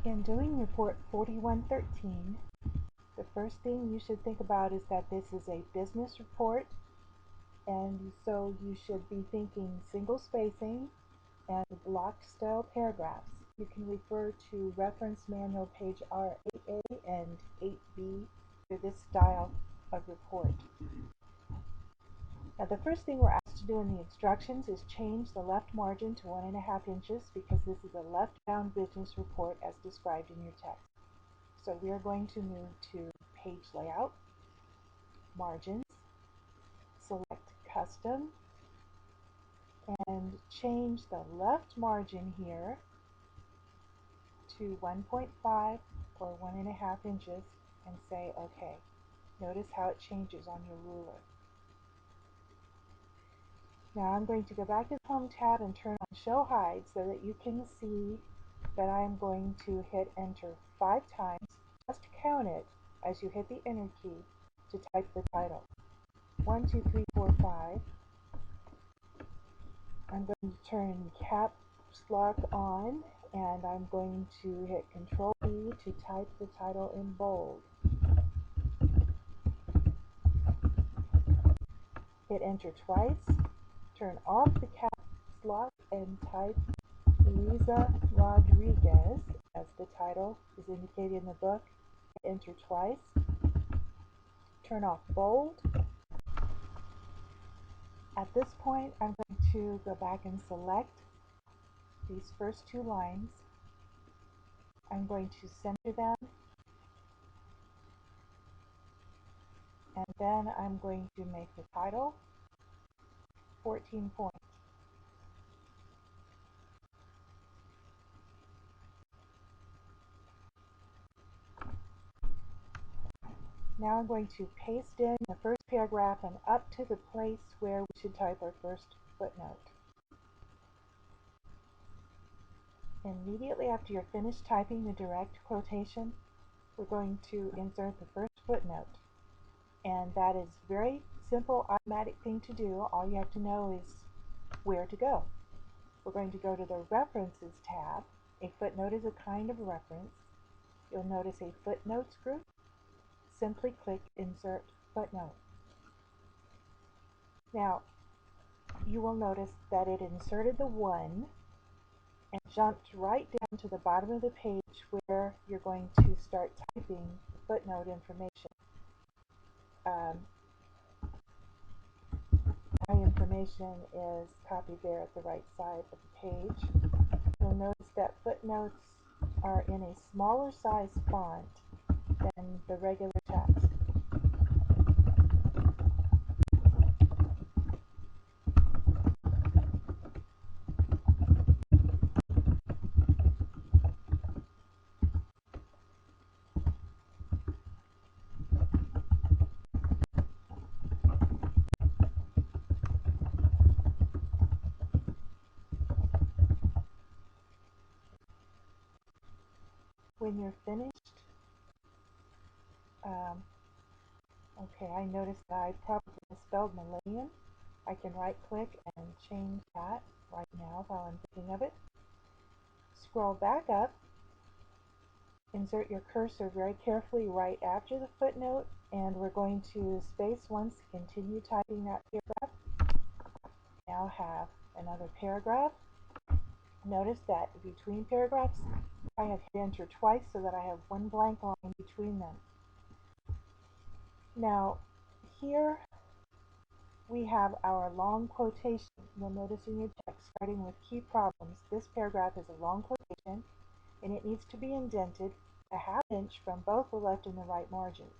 In doing report 4113, the first thing you should think about is that this is a business report, and so you should be thinking single spacing and block style paragraphs. You can refer to reference manual page R8A and 8B for this style of report. Now the first thing we're asked to do in the instructions is change the left margin to 1.5 inches because this is a left-bound business report as described in your text. So we are going to move to page layout, margins, select custom, and change the left margin here to 1.5 or 1.5 inches and say OK. Notice how it changes on your ruler. Now I'm going to go back to the Home tab and turn on Show Hide so that you can see that I am going to hit Enter 5 times. Just count it as you hit the Enter key to type the title. 1, 2, 3, 4, 5. I'm going to turn Caps Lock on, and I'm going to hit Control E to type the title in bold. Hit Enter twice. Turn off the caps lock and type Luisa Rodriguez as the title is indicated in the book. Hit Enter twice. Turn off bold. At this point, I'm going to go back and select these first 2 lines. I'm going to center them, and then I'm going to make the title 14 points. Now I'm going to paste in the first paragraph and up to the place where we should type our first footnote. Immediately after you're finished typing the direct quotation, we're going to insert the first footnote. And that is a very simple, automatic thing to do. All you have to know is where to go. We're going to go to the References tab. A footnote is a kind of reference. You'll notice a Footnotes group. Simply click Insert Footnote. Now, you will notice that it inserted the 1 and jumped right down to the bottom of the page where you're going to start typing the footnote information. My information is copied there at the right side of the page. You'll notice that footnotes are in a smaller size font than the regular text. When you're finished, okay, I noticed that I probably misspelled millennium. I can right click and change that right now while I'm thinking of it. Scroll back up, insert your cursor very carefully right after the footnote, and we're going to space once to continue typing that paragraph. Now have another paragraph. Notice that between paragraphs, I have hit Enter twice so that I have 1 blank line between them. Now, here we have our long quotation. You'll notice in your text, starting with key problems, this paragraph is a long quotation, and it needs to be indented a ½ inch from both the left and the right margins.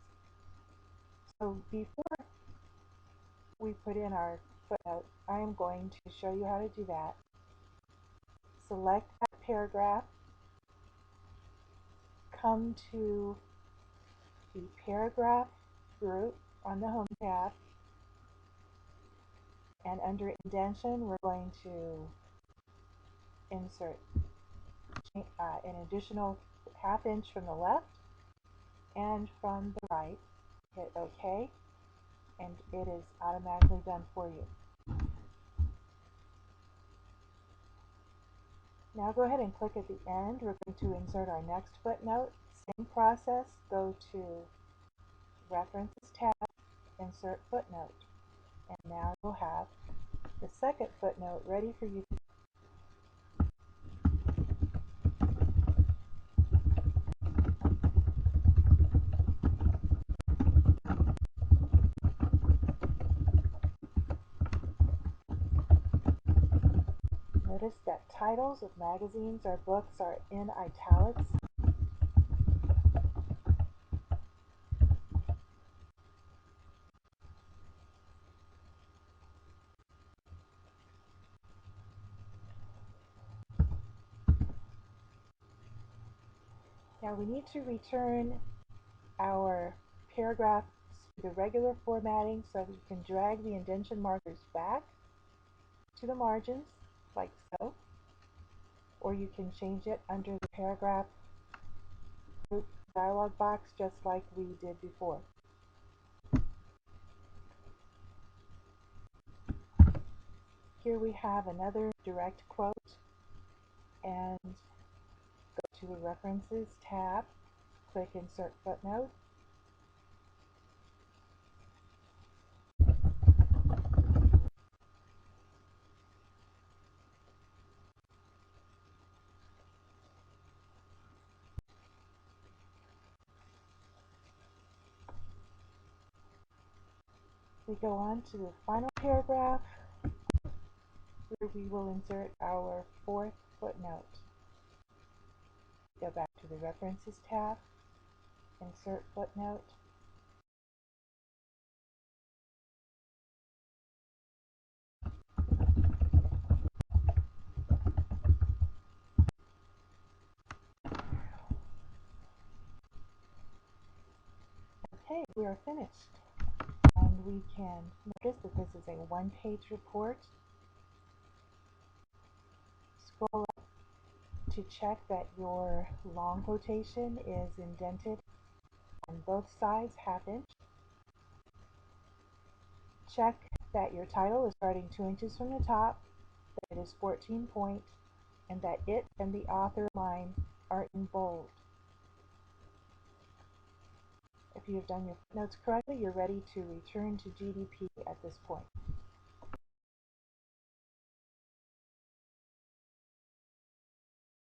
So before we put in our footnote, I am going to show you how to do that. Select that paragraph, come to the paragraph group on the Home tab, and under indentation we're going to insert an additional ½ inch from the left and from the right. Hit OK, and it is automatically done for you. Now go ahead and click at the end. We're going to insert our next footnote. Same process, go to References tab, insert footnote. And now you'll have the second footnote ready for you. Notice that titles of magazines or books are in italics. Now we need to return our paragraphs to the regular formatting so that you can drag the indentation markers back to the margins like so, or you can change it under the paragraph group dialog box just like we did before. Here we have another direct quote, and go to the References tab, click Insert Footnote. We go on to the final paragraph where we will insert our fourth footnote. Go back to the References tab, Insert Footnote. Okay, we are finished. And we can notice that this is a one-page report. Scroll up to check that your long quotation is indented on both sides, half-inch. Check that your title is starting 2 inches from the top, that it is 14 point, and that it and the author line are in bold. If you have done your footnotes correctly, you're ready to return to GDP at this point.